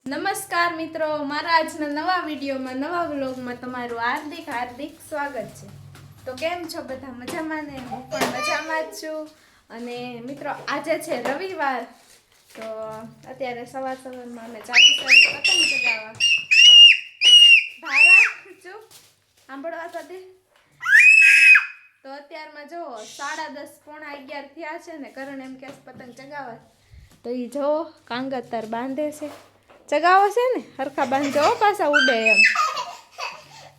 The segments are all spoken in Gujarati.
નમસ્કાર મિત્રો, મારા આજના નવા વિડીયોમાં નવા વ્લોગમાં તમારું હાર્દિક સ્વાગત છે. તો કેમ છો બધા? મજામાં ને? હું પણ મજામાં જ છું. અને મિત્રો આજે છે રવિવાર, તો અત્યારે સવારમાં અમે ચાલી પતંગ ચગાવવા. ધારા ચૂપ સાંભળવા સાથે. તો અત્યારમાં જો 10:30 પોણા 11 થયા છે ને. કરણ એમ કે પતંગ ચગાવવા, તો એ જો કાંગતર બાંધે છે. ચગાવો છે ને હરખા બાંધો, પાછા ઉડે એમ.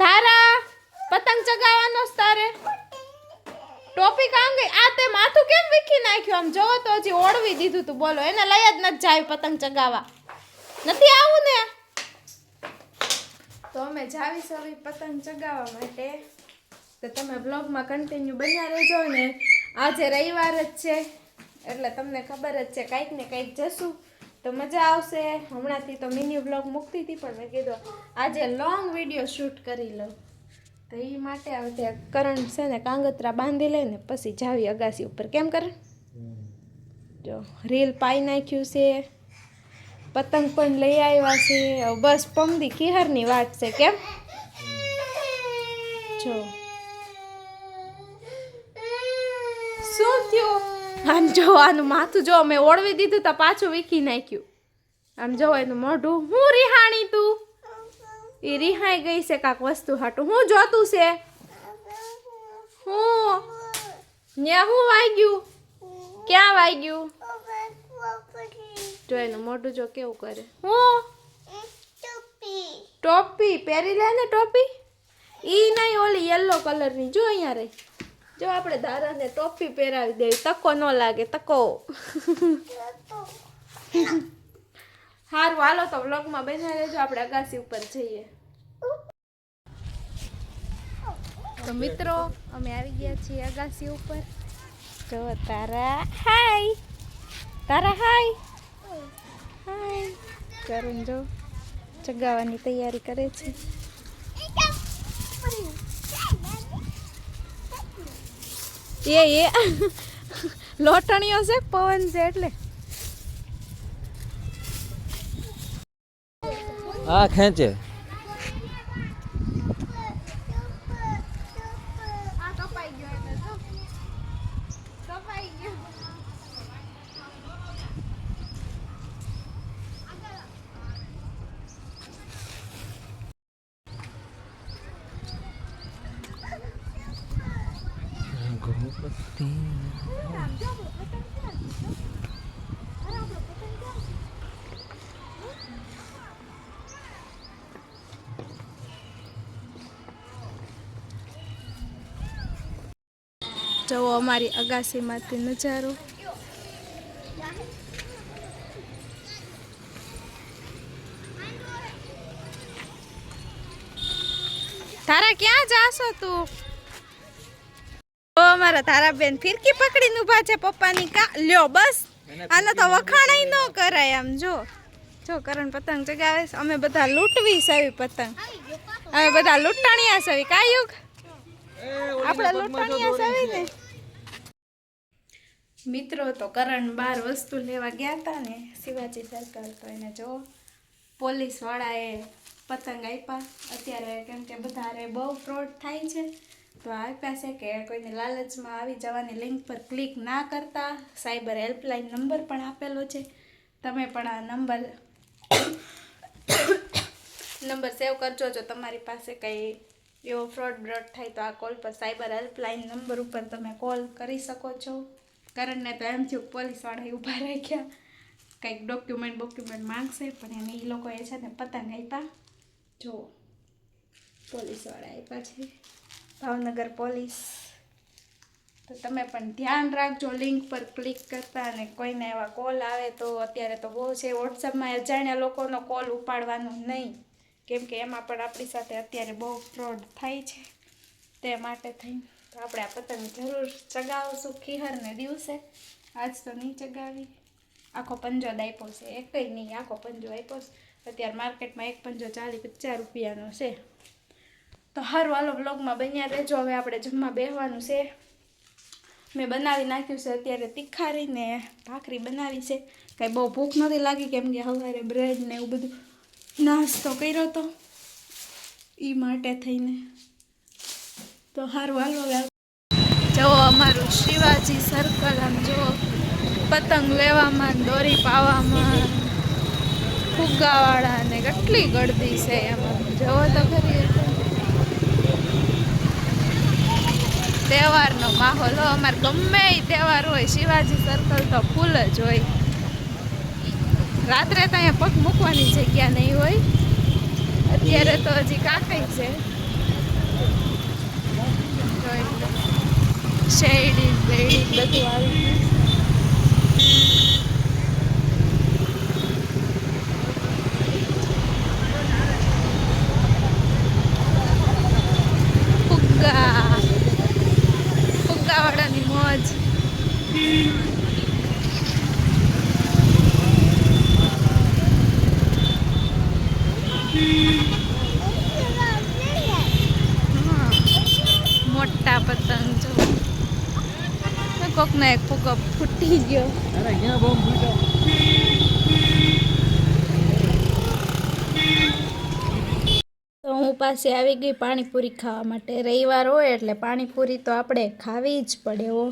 તારા પતંગ ચગાવવાનો તારે ટોપી કાં ગઈ? આ તે માથું કેમ વીખી નાખ્યું? આમ જોવો તો હજી ઓળવી દીધું તું. બોલો, એને લઈ જ નથી જાય પતંગ ચગાવવા. નથી આવું ને? તો અમે જાવી સવી પતંગ ચગાવવા માટે. તો તમે બ્લોગમાં કન્ટિન્યુ બન્યા રહેજો ને. આજે રવિવાર જ છે એટલે તમને ખબર જ છે કંઈક ને કંઈક જશું તો મજા આવશે. હમણાંથી તો મિની બ્લોગ મૂકતી હતી, પણ મેં કીધું આજે લોંગ વિડીયો શૂટ કરી લઉં. તો એ માટે આવે ત્યાં કરણ છે ને કાંગતરા બાંધી લઈને પછી જાવી અગાસી ઉપર. કેમ કરે? જો રીલ પાઈ નાખ્યું છે, પતંગ પણ લઈ આવ્યા છે. બસ પમદી કિહરની વાત છે. કેમ? જો શું થયું? આમ જો આનું માથું જો મેં ઓળવી દીધું તો પાછું વીખી નાખ્યું. આમ જો એનું મોઢું. હું રિહાણી તું? એ રિહાઈ ગઈ છે કાંક વસ્તુ હાટું. હું જોતું છે? હું ન્યા હું વાગ્યું? ક્યાં વાગ્યું? જો એનું મોઢું જો કેવું કરે. હું ટોપી પહેરી લે ને. ટોપી ઈ નહીં, ઓલી યલો કલરની. જો અહીંયા રહી. જો આપણે ધારાને ટોપી પહેરાવી દેવી, તકો ન લાગે. તકો હારું, હાલો તો વ્લોગમાં બન્યા રહેજો. આપણે અગાસી ઉપર જઈએ. તો મિત્રો અમે આવી ગયા છીએ અગાસી ઉપર. જો તારા હાય, તારા હાય હાય. કરું જો ચગાવવાની તૈયારી કરે છે. એ લોટણીઓ છે, પવન છે એટલે. આ ખેંચે આ કપાઈ ગયો એટલે જો કપાઈ ગયો. જુઓ અમારી અગાસીમાંથી નજારો. તારા ક્યાં જાશો તું? ઓ મારા તારાબેન ફિરકી પકડીને ઊભા છે પપ્પાની. કા લ્યો બસ, આને તો વખાણાય ન કરાય. આમ જો જો કરણ પતંગ ચગાવે છે. અમે બધા લૂંટવી સવી પતંગ. અમે બધા લૂંટાણિયા સવી. કા યુગ? આપણે લૂંટાણિયા સવી ને. મિત્રો તો કરણ બહાર વસ્તુ લેવા ગયા હતા ને, શિવાજી સર્કલ. તો એને જો પોલીસ વાળાએ પતંગ આપ્યા. અત્યારે કેમ કે બધા બહુ ફ્રોડ થાય છે, તો આપ્યા છે કે કોઈને લાલચમાં આવી જવાની લિંક પર ક્લિક ના કરતા. સાયબર હેલ્પલાઇન નંબર પણ આપેલો છે. તમે પણ આ નંબર સેવ કરજો. જો તમારી પાસે કંઈ એવો ફ્રોડ થાય તો આ કોલ પર સાયબર હેલ્પલાઇન નંબર ઉપર તમે કોલ કરી શકો છો. કરણને તો એમ થયું પોલીસવાળાએ ઊભા રાખ્યા, કંઈક ડોક્યુમેન્ટ માંગશે, પણ એને એ લોકોએ છે ને પતંગ આપ્યા. જો પોલીસવાળા આપ્યા છે, ભાવનગર પોલીસ. તો તમે પણ ધ્યાન રાખજો લિંક પર ક્લિક કરતા. અને કોઈને એવા કોલ આવે તો અત્યારે તો બહુ છે, વોટ્સઅપમાં અજાણ્યા લોકોનો કોલ ઉપાડવાનો નહીં, કેમ કે એમાં પણ આપણી સાથે અત્યારે બહુ ફ્રોડ થાય છે. તે માટે થઈને તો આપણે આ પતંગ જરૂર ચગાવશું ખીહરને દિવસે. આજ તો નહીં ચગાવી. આખો પંજો આપ્યો છે, એકય નહીં, આખો પંજો આપ્યો છે. અત્યારે માર્કેટમાં એક પંજો 40-50 રૂપિયાનો છે. તો હારું, હાલો બ્લોગમાં બન્યા રહેજો. હવે આપણે જમવા બેસવાનું છે. મેં બનાવી નાખ્યું છે અત્યારે તીખારી ને ભાખરી બનાવી છે. કાંઈ બહુ ભૂખ નથી લાગી, કેમ કે સવારે બ્રેડ ને એવું બધું નાસ્તો કર્યો તો એ માટે થઈને તો સારું હાલો જો અમારું શિવાજી સર્કલ આમ જો પતંગ લેવામાં દોરી પાવામાં ફુગ્ગાવાળા ને કેટલી ગળદી છે એમાં જોવો તો ખરી તહેવારનો માહોલ હો અમારે ગમે એ તહેવાર હોય શિવાજી સર્કલ તો ફૂલ જ હોય રાત્રે તો અહીંયા પગ મૂકવાની જગ્યા નહીં હોય અત્યારે તો હજી કાંઈ છે શેરડી બેડી બધું આવ્યું ફુગ્ગાવાળાની મોજ મોટા પતંગ જો કોકનો એક ફુગ્ગો ફૂટી ગયો તો હું પાસે આવી ગઈ પાણીપુરી ખાવા માટે રવિવાર હોય એટલે પાણીપુરી તો આપણે ખાવી જ પડે હો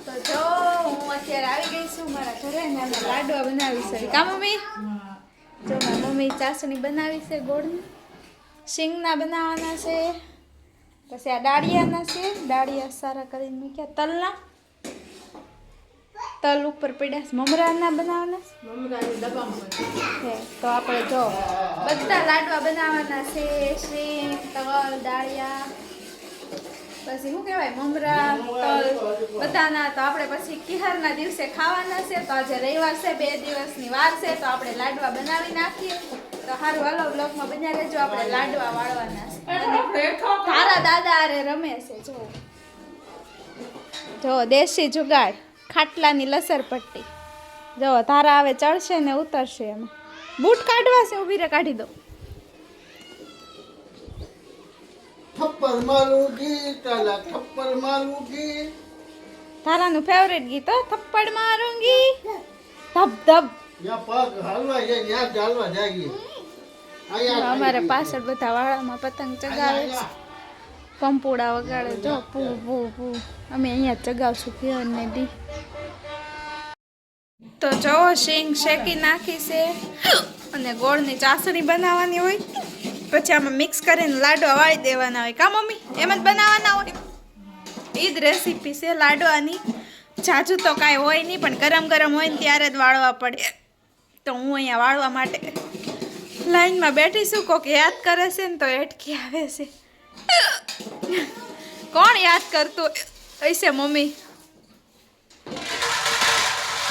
તો જો હું અત્યારે આવી ગઈ છું મારા ઘરે ને અમે લાડવા બનાવી છે કા મમ્મી જો મારી મમ્મી ચાસણી બનાવી છે ગોળની શીંગના બનાવવાના છે પછી આ દાળિયાના છે દાળિયા સારા કરીને મૂક્યા તલના તલ ઉપર પડ્યા મમરાના બનાવવાના છે તો આપણે જો બધા લાડવા બનાવવાના છે શીંગ તલ દાળિયા પછી શું કહેવાય મમરા તલ બધાના તો આપણે પછી કિહારના દિવસે ખાવાના છે તો આજે રવિવાર છે 2 દિવસની વાર છે તો આપણે લાડવા બનાવી નાખીએ તો સારું હાલો બ્લોગમાં બન્યા રહેજો આપણે લાડવા વાળવાના છે તારા દાદા અરે રમે છે જો દેશી જુગાડ ખાટલાની લસર પટ્ટી જો તારા આવે ચડશે ને ઉતરશે એમાં બૂટ કાઢવા છે ઉભી રે કાઢી દો થપ્પડ મારુંગી તાલા થપ્પડ મારુંગી તારાનું ફેવરેટ ગીત હો થપ્પડ મારુંગી ધબ ધબ યા પગ હાલવા જાય યા ચાલવા જાય અમારે પાછળ બધા વાળામાં પતંગ ચગાવે છે કંપુડા વગાડે જો પૂ પૂ પૂ અમે અહીંયા ચગાવશું પિયરને દી તો જો શીંગ શેકી નાખી છે અને ગોળની ચાસણી બનાવવાની હોય પછી આમાં મિક્સ કરીને લાડવા વાળી દેવાના હોય કા મમ્મી એમ જ બનાવવાના હોય એ જ રેસીપી છે લાડવાની જાજુ તો કાંઈ હોય નહીં પણ ગરમ ગરમ હોય ને ત્યારે જ વાળવા પડે તો હું અહીંયા વાળવા માટે લાઈનમાં બેઠીશું કોક યાદ કરે છે ને તો એટકી આવે છે કોણ યાદ કરતું હશે મમ્મી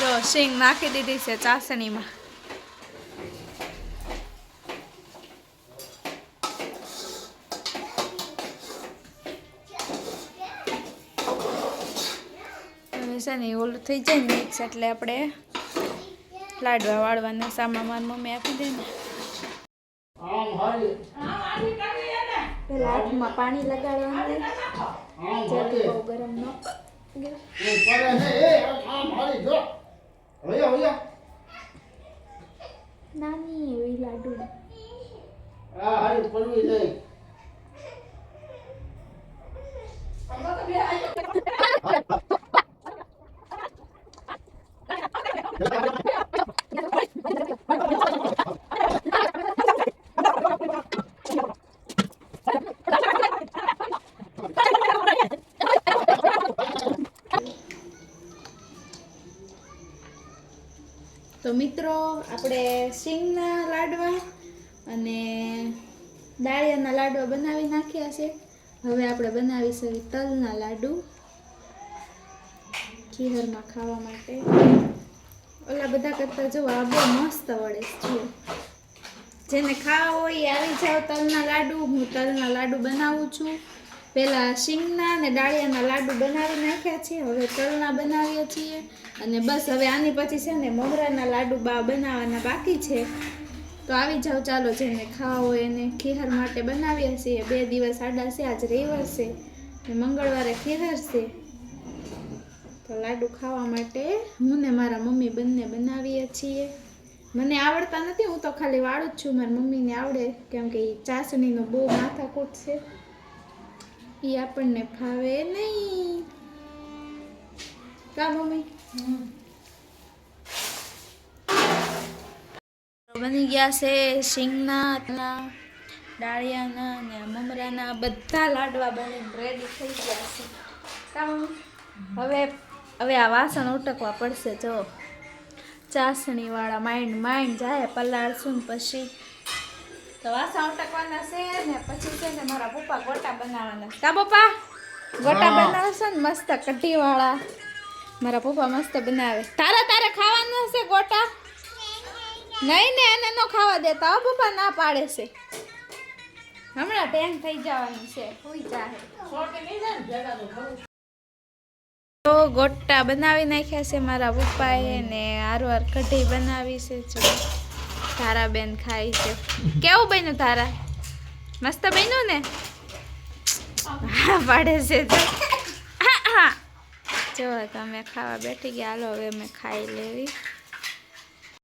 જો શીંગ નાખી દીધી છે ચાસણીમાં છે ને ઓલું થઈ જાય ને મિક્સ એટલે આપણે લાડવા વાળવાના સામા માર મમ્મી આપી દે ને પેલા હાથમાં પાણી લગાડવાનું જેથી બહુ ગરમ ન નાની એવી લાડુ તો મિત્રો આપણે શીંગના લાડવા અને દાળિયાના લાડવા બનાવી નાખ્યા છે હવે આપણે બનાવીશું તલના લાડુ ખીહરમાં ખાવા માટે ઓલા બધા કરતાં જો આ બહુ મસ્ત વળે છે જેને ખાવા હોય આવી જાવ તલના લાડુ હું તલના લાડુ બનાવું છું પહેલાં શીંગના અને દાળિયાના લાડુ બનાવી નાખ્યા છે હવે તલના બનાવીએ છીએ અને બસ હવે આની પછી છે ને મમરાના લાડુ બનાવવાના બાકી છે તો આવી જાવ ચાલો જેને ખાવા હોય એને ખીહર માટે બનાવીએ છીએ 2 દિવસ આડા છે આજ રવિવાર છે ને મંગળવારે ખીહર છે તો લાડુ ખાવા માટે હું ને મારા મમ્મી બંને બનાવીએ છીએ મને આવડતા નથી, હું તો ખાલી વાળું જ છું. મારી મમ્મીને આવડે, કેમ કે ઈ ચાસણીનો બહુ માથાકૂટ છે, એ આપણને ફાવે નહીં. કા મમ્મી? બની ગયા છે શીંગના, ડાળિયાના ને મમરાના બધા લાડવા બનીને રેડી થઈ ગયા છે. કા મમ્મી? હવે આ વાસણ ઉટકવા પડશે. જો ચાસણી વાળા માઇન્ડ જાય પલાળશું ને પછી તો વાસણ ઉટકવાના છે ને પછી છે ને મારા પપ્પા ગોટા બનાવવાના છે. કા પપ્પા? ગોટા બનાવશે ને મસ્ત કઢી વાળા. મારા પપ્પા મસ્ત બનાવે. તારે ખાવાનું હશે ગોટા? નહીં ને, એને નો ખાવા દેતા. હો પપ્પા ના પાડે છે. હમણાં ટેન થઈ જવાનું છે. હોઈ જાય. તો ગોટા બનાવી નાખ્યા છે મારા પપ્પાએ ને હારવાર કઢી બનાવી છે. જો તારાબેન ખાઈ છે. કેવું બન્યું તારા? મસ્ત બન્યું ને? હા પાડે છે તો. જો તમે ખાવા બેઠી ગયા, હાલો હવે મેં ખાઈ લેવી.